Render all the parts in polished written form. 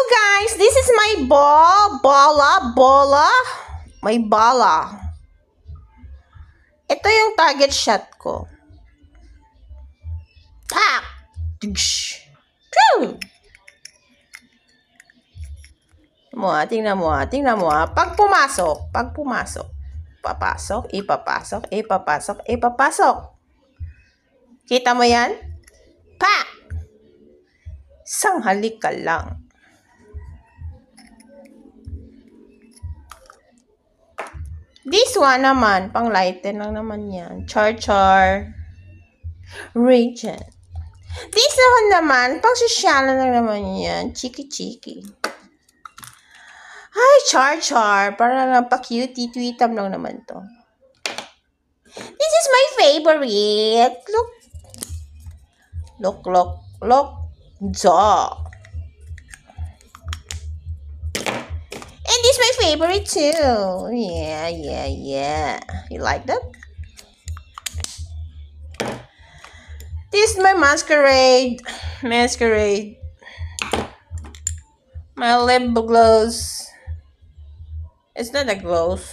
guys, this is my bola. May bala. Ito yung target shot ko. Tak! Pew! Tingnan mo. Pag pumasok, ipapasok. Kita mo yan? Pak! Isang halik ka lang. This one naman, pang lighten lang naman yan. Char. Region. This one naman, pang sosyalan lang naman yan. Chiki. Ay, char. Para lang pa-cutie, tweetam lang naman to. This is my favorite. Look. Jaw. And this is my favorite too. Yeah. You like that? This is my masquerade. My lip gloss. It's not a gloss.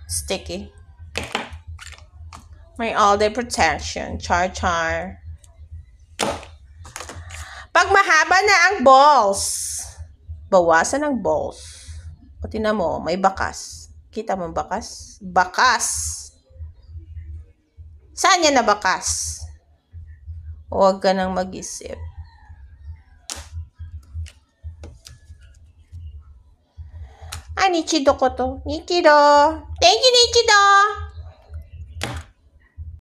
Sticky. My all-day protection. Char. Pag mahaba na ang balls, bawasan ang balls. O tingnan mo, may bakas. Kita mo bakas? Bakas! Saan yan na bakas? Huwag ka nang mag-isip. Nichido ko to. Nichido! Thank you, Nichido!